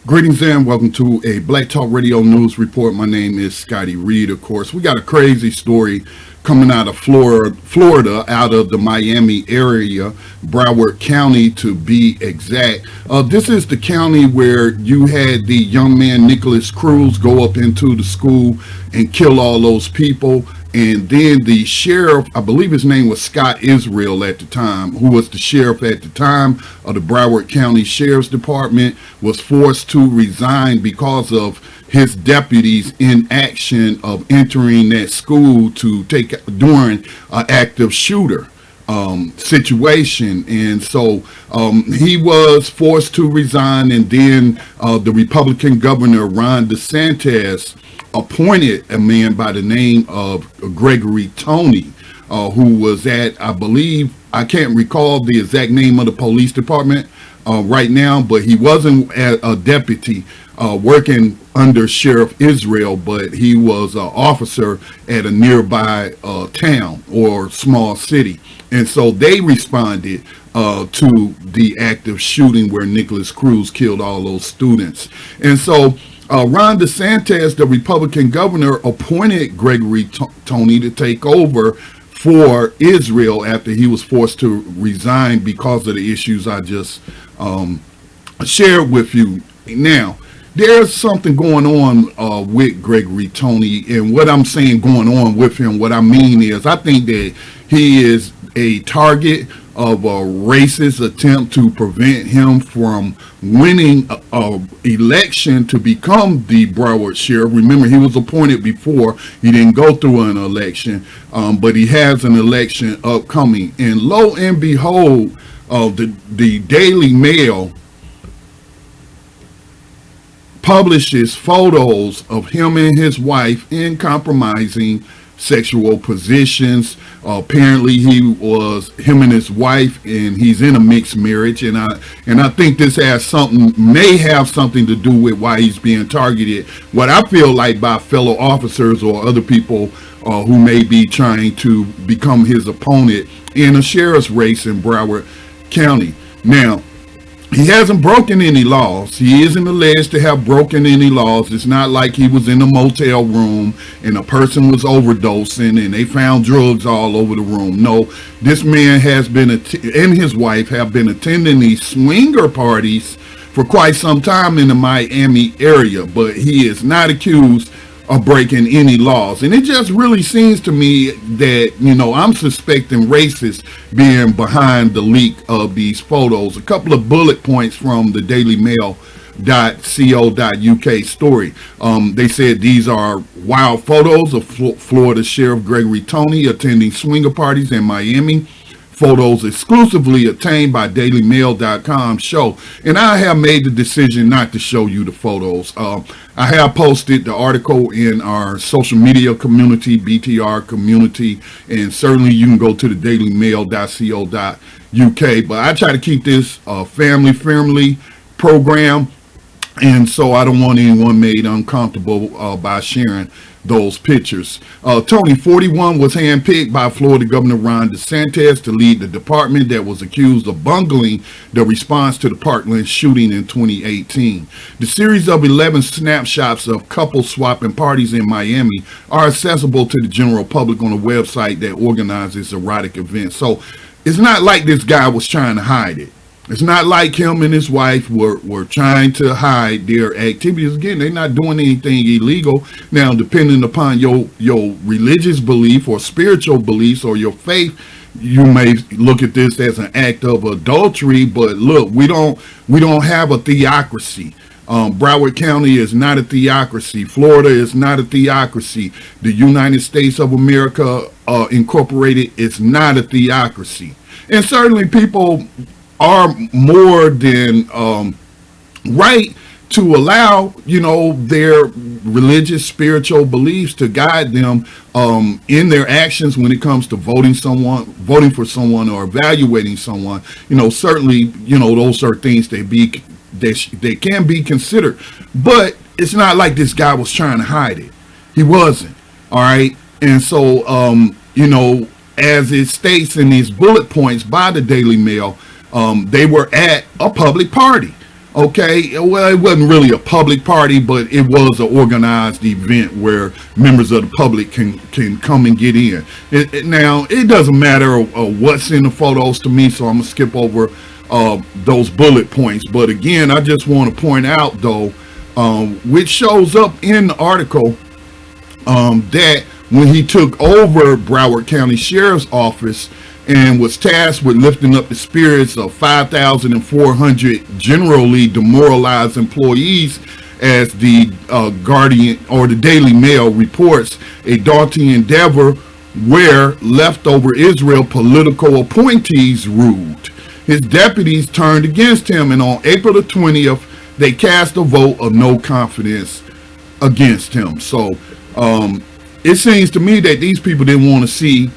Greetings and welcome to a Black Talk Radio News Report. My name is Scotty Reed, of course. We got a crazy story coming out of Florida, out of the Miami area, Broward County to be exact. This is the county where you had the young man Nicholas Cruz go up into the school and kill all those people. And then the sheriff, I believe his name was Scott Israel at the time, who was the sheriff at the time of the Broward County Sheriff's Department, was forced to resign because of his deputies' inaction of entering that school to take during an active shooter situation. And so he was forced to resign, and then the Republican governor Ron DeSantis appointed a man by the name of Gregory Tony, who was at, I believe, I can't recall the exact name of the police department right now, but he wasn't a deputy working under Sheriff Israel, but he was an officer at a nearby town or small city. And so they responded to the active shooting where Nicholas Cruz killed all those students. And so Ron DeSantis, the Republican governor, appointed Gregory Tony to take over for Israel after he was forced to resign because of the issues I just shared with you. Now, there's something going on with Gregory Tony, and what I'm saying going on with him, what I mean is I think that he is a target of a racist attempt to prevent him from winning a election to become the Broward sheriff. Remember, he was appointed before. He didn't go through an election, but he has an election upcoming. And lo and behold, the Daily Mail publishes photos of him and his wife in compromising sexual positions. Apparently him and his wife, and he's in a mixed marriage, and I think this may have something to do with why he's being targeted, what I feel like, by fellow officers or other people who may be trying to become his opponent in a sheriff's race in Broward County. Now, he hasn't broken any laws. He isn't alleged to have broken any laws. It's not like he was in a motel room and a person was overdosing and they found drugs all over the room. No, this man has been, and his wife have been attending these swinger parties for quite some time in the Miami area, but he is not accused of breaking any laws. And it just really seems to me that, I'm suspecting racists being behind the leak of these photos. A couple of bullet points from the Daily Mail.co.uk story. They said these are wild photos of Florida Sheriff Gregory Tony attending swinger parties in Miami. Photos exclusively obtained by dailymail.com show, and I have made the decision not to show you the photos. I have posted the article in our social media community, BTR community, and certainly you can go to the dailymail.co.uk, but I try to keep this family-friendly program, and so I don't want anyone made uncomfortable by sharing those pictures. Tony, 41, was handpicked by Florida Governor Ron DeSantis to lead the department that was accused of bungling the response to the Parkland shooting in 2018. The series of 11 snapshots of couples swapping parties in Miami are accessible to the general public on a website that organizes erotic events. So it's not like this guy was trying to hide it. It's not like him and his wife were trying to hide their activities. Again, they're not doing anything illegal. Now, depending upon your religious belief or spiritual beliefs or your faith, you may look at this as an act of adultery. But look, we don't have a theocracy. Broward County is not a theocracy. Florida is not a theocracy. The United States of America Incorporated is not a theocracy. And certainly people are more than right to allow, their religious, spiritual beliefs to guide them in their actions when it comes to voting for someone or evaluating someone. Certainly, those are things they can be considered. But it's not like this guy was trying to hide it. He wasn't. All right. And so, as it states in these bullet points by the Daily Mail, they were at a public party. Okay, well, it wasn't really a public party, but it was an organized event where members of the public can come and get in. Now, it doesn't matter what's in the photos to me, so I'm going to skip over those bullet points. But again, I just want to point out, though, which shows up in the article, that when he took over Broward County Sheriff's Office and was tasked with lifting up the spirits of 5,400 generally demoralized employees, as the Guardian or the Daily Mail reports, a daunting endeavor where leftover Israel political appointees ruled. His deputies turned against him, and on April the 20th, they cast a vote of no confidence against him. So it seems to me that these people didn't want to see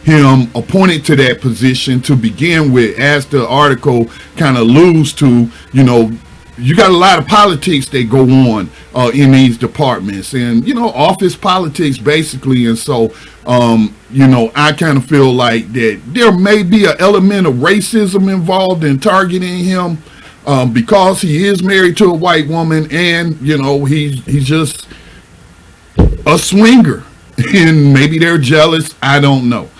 him appointed to that position to begin with. As the article kind of alludes to, you got a lot of politics that go on in these departments, and office politics basically. And so I kind of feel like that there may be an element of racism involved in targeting him, because he is married to a white woman, and he's just a swinger, and maybe they're jealous. I don't know,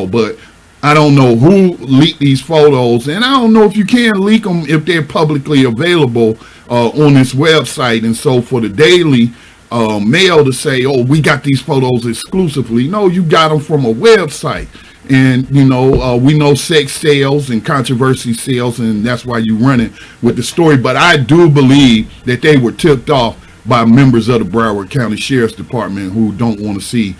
but I don't know who leaked these photos, and I don't know if you can leak them if they're publicly available on this website. And so for the Daily Mail to say, oh, we got these photos exclusively, no, you got them from a website. And we know sex sales and controversy sales, and that's why you run it with the story. But I do believe that they were tipped off by members of the Broward County Sheriff's Department who don't want to see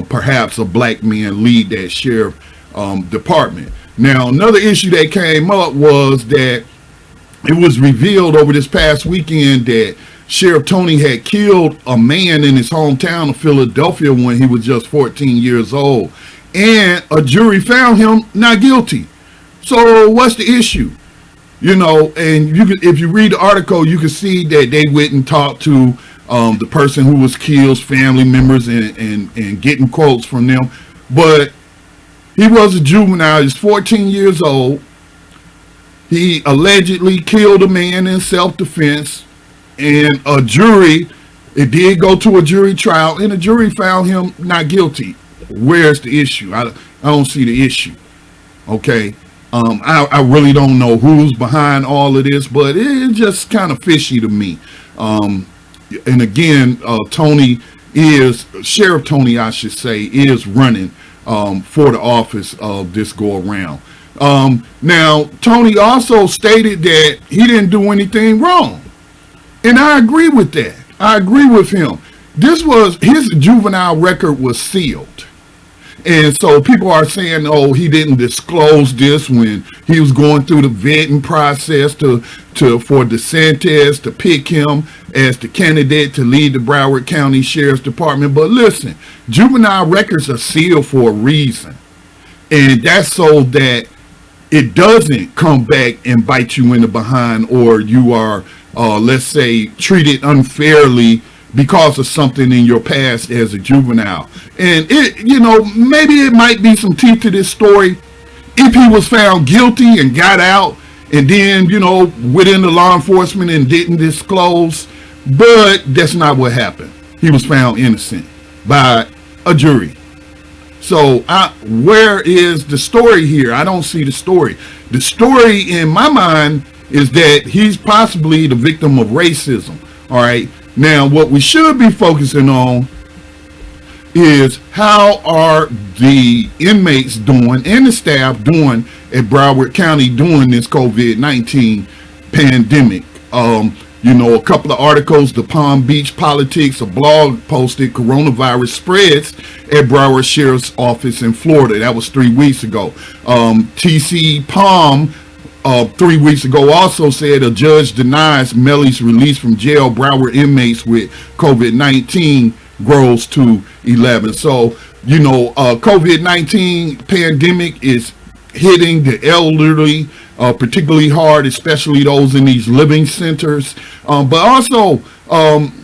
perhaps a black man lead that sheriff department. Now, another issue that came up was that it was revealed over this past weekend that Sherriff Tony had killed a man in his hometown of Philadelphia when he was just 14 years old, and a jury found him not guilty. So what's the issue? And if you read the article, you can see that they went and talked to the person who was killed's family members and getting quotes from them. But he was a juvenile. He's 14 years old. He allegedly killed a man in self-defense, and it did go to a jury trial, and a jury found him not guilty. Where's the issue? I don't see the issue. Okay. I really don't know who's behind all of this, but it's just kind of fishy to me. And again, Sheriff Tony, I should say, is running for the office of this go around. Now, Tony also stated that he didn't do anything wrong, and I agree with that. I agree with him. His juvenile record was sealed. And so people are saying, oh, he didn't disclose this when he was going through the vetting process for DeSantis to pick him as the candidate to lead the Broward County Sheriff's Department. But listen, juvenile records are sealed for a reason. And that's so that it doesn't come back and bite you in the behind, or you are, let's say, treated unfairly because of something in your past as a juvenile. And maybe it might be some teeth to this story if he was found guilty and got out, and then within the law enforcement and didn't disclose. But that's not what happened. He was found innocent by a jury. So where is the story here? I don't see the story. The story in my mind is that he's possibly the victim of racism. All right. Now, what we should be focusing on is how are the inmates doing and the staff doing at Broward County during this COVID-19 pandemic. A couple of articles, the Palm Beach Politics, a blog posted coronavirus spreads at Broward Sheriff's Office in Florida. That was 3 weeks ago. TC Palm 3 weeks ago also said a judge denies Melly's release from jail. Broward inmates with COVID-19 grows to 11. So, COVID-19 pandemic is hitting the elderly particularly hard, especially those in these living centers. But also,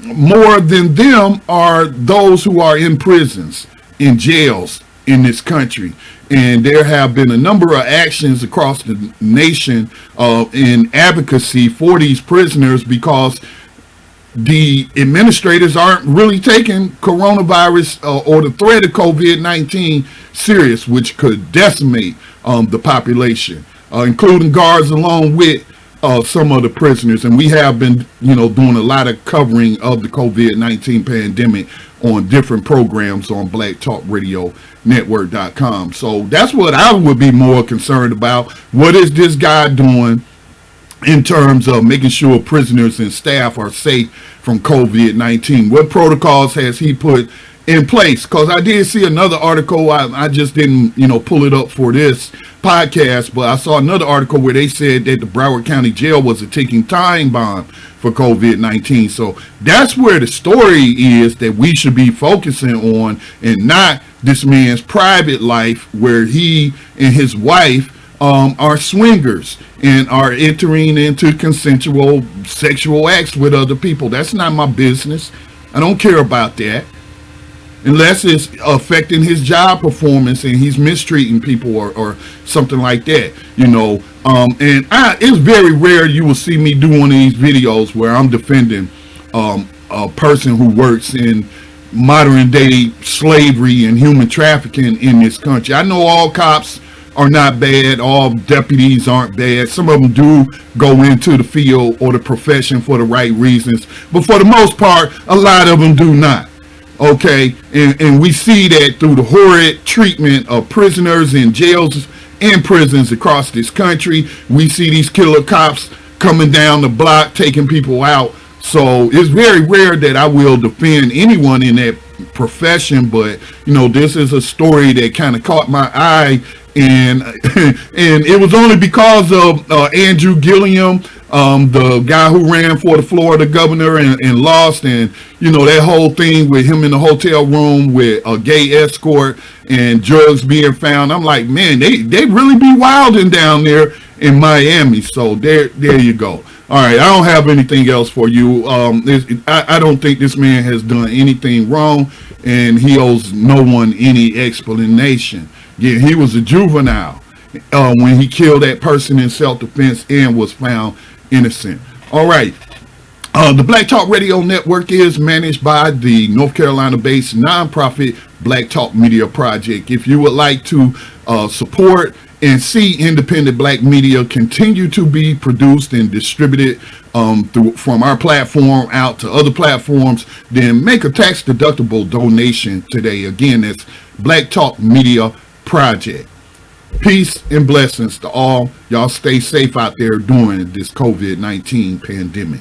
more than them are those who are in prisons, in jails, in this country. And there have been a number of actions across the nation in advocacy for these prisoners, because the administrators aren't really taking coronavirus or the threat of COVID-19 serious, which could decimate the population, including guards, along with some of the prisoners. And we have been, doing a lot of covering of the COVID-19 pandemic on different programs on blacktalkradionetwork.com. So that's what I would be more concerned about. What is this guy doing in terms of making sure prisoners and staff are safe from COVID-19? What protocols has he put in place? Because I did see another article. I just didn't, pull it up for this podcast, but I saw another article where they said that the Broward County Jail was a ticking time bomb for COVID-19. So that's where the story is that we should be focusing on, and not this man's private life, where he and his wife are swingers and are entering into consensual sexual acts with other people. That's not my business. I don't care about that, unless it's affecting his job performance and he's mistreating people or something like that, and it's very rare you will see me do one of these videos where I'm defending a person who works in modern day slavery and human trafficking in this country. I know all cops are not bad, all deputies aren't bad. Some of them do go into the field or the profession for the right reasons, but for the most part, a lot of them do not. Okay, and we see that through the horrid treatment of prisoners in jails and prisons across this country. We see these killer cops coming down the block, taking people out. So it's very rare that I will defend anyone in that profession, but this is a story that kind of caught my eye, and it was only because of Andrew Gilliam, the guy who ran for the Florida governor and lost, and that whole thing with him in the hotel room with a gay escort and drugs being found. I'm like, man, they really be wilding down there in Miami. So there you go. All right, I don't have anything else for you. I don't think this man has done anything wrong, and he owes no one any explanation. Yeah, he was a juvenile when he killed that person in self-defense and was found innocent. All right. The Black Talk Radio Network is managed by the North Carolina-based nonprofit Black Talk Media Project. If you would like to support and see independent black media continue to be produced and distributed from our platform out to other platforms, then make a tax-deductible donation today. Again, that's Black Talk Media Project. Peace and blessings to all. Y'all stay safe out there during this COVID-19 pandemic.